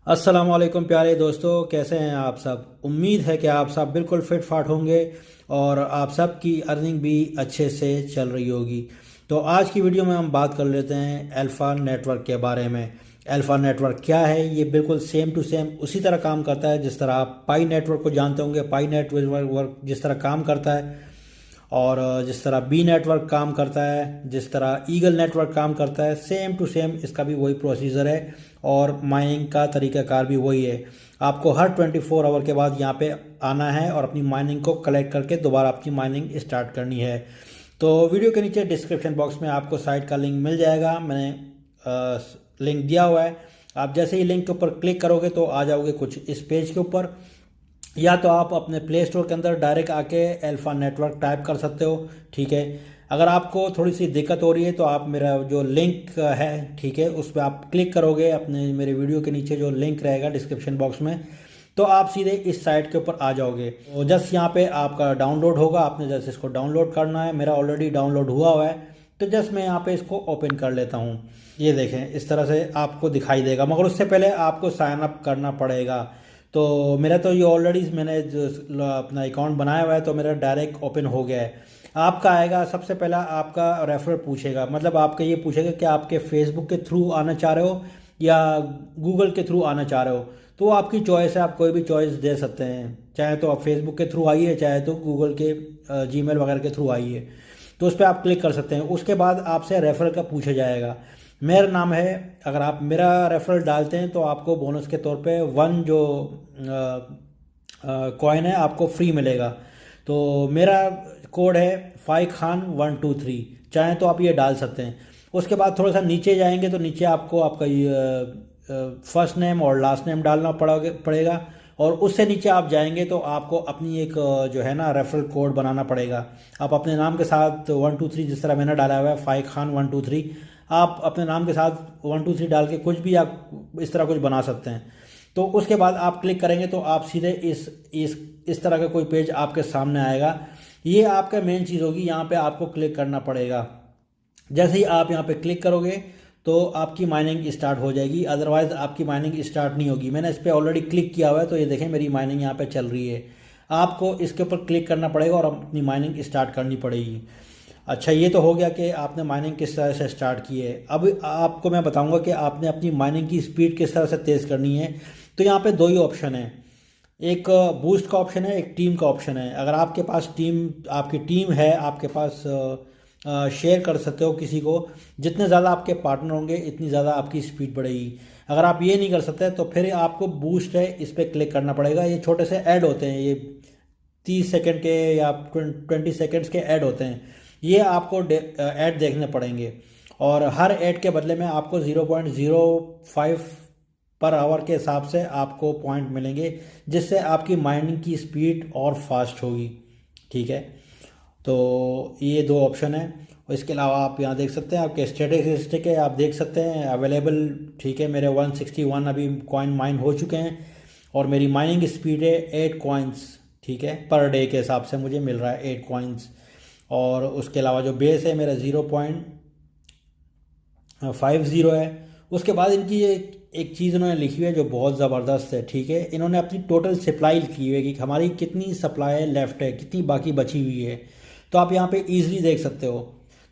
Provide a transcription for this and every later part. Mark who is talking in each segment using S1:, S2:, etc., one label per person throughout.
S1: अस्सलाम वालेकुम प्यारे दोस्तों, कैसे हैं आप सब। उम्मीद है कि आप सब बिल्कुल फिट फाट होंगे और आप सब की अर्निंग भी अच्छे से चल रही होगी। तो आज की वीडियो में हम बात कर लेते हैं अल्फ़ा नेटवर्क के बारे में। अल्फ़ा नेटवर्क क्या है? ये बिल्कुल सेम टू सेम उसी तरह काम करता है जिस तरह आप पाई नेटवर्क को जानते होंगे। पाई नेटवर्क जिस तरह काम करता है और जिस तरह बी नेटवर्क काम करता है, जिस तरह ईगल नेटवर्क काम करता है, सेम टू सेम इसका भी वही प्रोसीजर है और माइनिंग का तरीक़ाकार भी वही है। आपको हर 24 आवर के बाद यहाँ पे आना है और अपनी माइनिंग को कलेक्ट करके दोबारा अपनी माइनिंग स्टार्ट करनी है। तो वीडियो के नीचे डिस्क्रिप्शन बॉक्स में आपको साइट का लिंक मिल जाएगा, मैंने लिंक दिया हुआ है। आप जैसे ही लिंक के ऊपर क्लिक करोगे तो आ जाओगे कुछ इस पेज के ऊपर, या तो आप अपने प्ले स्टोर के अंदर डायरेक्ट आके अल्फ़ा नेटवर्क टाइप कर सकते हो। ठीक है, अगर आपको थोड़ी सी दिक्कत हो रही है तो आप मेरा जो लिंक है, ठीक है, उस पर आप क्लिक करोगे, अपने मेरे वीडियो के नीचे जो लिंक रहेगा डिस्क्रिप्शन बॉक्स में, तो आप सीधे इस साइट के ऊपर आ जाओगे। तो जस्ट यहाँ पे आपका डाउनलोड होगा, आपने जस्ट इसको डाउनलोड करना है। मेरा ऑलरेडी डाउनलोड हुआ हुआ है, तो जस्ट मैं यहाँ पे इसको ओपन कर लेता हूँ। ये देखें, इस तरह से आपको दिखाई देगा, मगर उससे पहले आपको साइन अप करना पड़ेगा। तो मेरा तो ये ऑलरेडी मैंने जो अपना अकाउंट बनाया हुआ है तो मेरा डायरेक्ट ओपन हो गया है। आपका आएगा, सबसे पहला आपका रेफरल पूछेगा, मतलब आपका ये पूछेगा कि आपके फेसबुक के थ्रू आना चाह रहे हो या गूगल के थ्रू आना चाह रहे हो। तो आपकी चॉइस है, आप कोई भी चॉइस दे सकते हैं, चाहे तो आप फेसबुक के थ्रू आइए, चाहे तो गूगल के जीमेल वगैरह के थ्रू आइए। तो उस पर आप क्लिक कर सकते हैं। उसके बाद आपसे रेफरल का पूछा जाएगा। मेरा नाम है, अगर आप मेरा रेफरल डालते हैं तो आपको बोनस के तौर पे 1 जो कॉइन है आपको फ्री मिलेगा। तो मेरा कोड है फाई खान 123, चाहें तो आप ये डाल सकते हैं। उसके बाद थोड़ा सा नीचे जाएंगे तो नीचे आपको आपका फर्स्ट नेम और लास्ट नेम डालना पड़ेगा और उससे नीचे आप जाएंगे तो आपको अपनी एक जो है ना रेफरल कोड बनाना पड़ेगा। आप अपने नाम के साथ 123, जिस तरह मैंने डाला हुआ है फाई खान 123, आप अपने नाम के साथ 123 डाल के कुछ भी आप इस तरह कुछ बना सकते हैं। तो उसके बाद आप क्लिक करेंगे तो आप सीधे इस तरह का कोई पेज आपके सामने आएगा। ये आपका मेन चीज़ होगी, यहाँ पे आपको क्लिक करना पड़ेगा। जैसे ही आप यहाँ पे क्लिक करोगे तो आपकी माइनिंग स्टार्ट हो जाएगी, अदरवाइज आपकी माइनिंग स्टार्ट नहीं होगी। मैंने इस पर ऑलरेडी क्लिक किया हुआ है, तो ये देखें मेरी माइनिंग यहाँ पे चल रही है। आपको इसके ऊपर क्लिक करना पड़ेगा और अपनी माइनिंग स्टार्ट करनी पड़ेगी। अच्छा, ये तो हो गया कि आपने माइनिंग किस तरह से स्टार्ट की है। अब आपको मैं बताऊंगा कि आपने अपनी माइनिंग की स्पीड किस तरह से तेज़ करनी है। तो यहाँ पे 2 ही ऑप्शन है, एक बूस्ट का ऑप्शन है, एक टीम का ऑप्शन है। अगर आपके पास आपकी टीम है, आपके पास शेयर कर सकते हो किसी को। जितने ज़्यादा आपके पार्टनर होंगे इतनी ज़्यादा आपकी स्पीड बढ़ेगी। अगर आप ये नहीं कर सकते तो फिर आपको बूस्ट है, इस पर क्लिक करना पड़ेगा। ये छोटे से ऐड होते हैं, ये 30 सेकंड के या 20 सेकंड्स के ऐड होते हैं। ये आपको ऐड देखने पड़ेंगे और हर ऐड के बदले में आपको 0.05 पर आवर के हिसाब से आपको पॉइंट मिलेंगे, जिससे आपकी माइनिंग की स्पीड और फास्ट होगी। ठीक है, तो ये 2 ऑप्शन है। और इसके अलावा आप यहाँ देख सकते हैं आपके स्टेटिस्टिक है, आप देख सकते हैं अवेलेबल। ठीक है, मेरे 161 अभी कॉइन माइन हो चुके हैं और मेरी माइनिंग स्पीड है 8 कॉइन्स। ठीक है, पर डे के हिसाब से मुझे मिल रहा है 8 कॉइन्स। और उसके अलावा जो बेस है मेरा 0.50 है। उसके बाद इनकी एक चीज़ उन्होंने लिखी हुई है जो बहुत ज़बरदस्त है। ठीक है, इन्होंने अपनी टोटल सप्लाई लिखी हुई है कि हमारी कितनी सप्लाई लेफ़्ट है, कितनी बाकी बची हुई है। तो आप यहाँ पे इजीली देख सकते हो।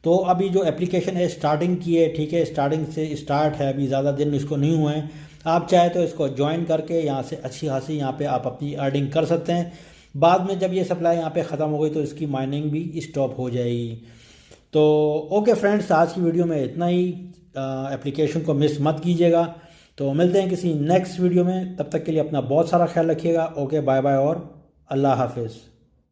S1: तो अभी जो एप्लीकेशन है स्टार्टिंग की है, ठीक है, स्टार्टिंग से स्टार्ट है, अभी ज़्यादा दिन इसको नहीं हुए हैं। आप चाहे तो इसको ज्वाइन करके यहाँ से अच्छी खासी यहाँ पे आप अपनी अर्निंग कर सकते हैं। बाद में जब ये सप्लाई यहाँ पे ख़त्म हो गई तो इसकी माइनिंग भी स्टॉप हो जाएगी। तो ओके फ्रेंड्स, आज की वीडियो में इतना ही। एप्लीकेशन को मिस मत कीजिएगा। तो मिलते हैं किसी नेक्स्ट वीडियो में, तब तक के लिए अपना बहुत सारा ख्याल रखिएगा। ओके, बाय बाय और अल्लाह हाफिज़।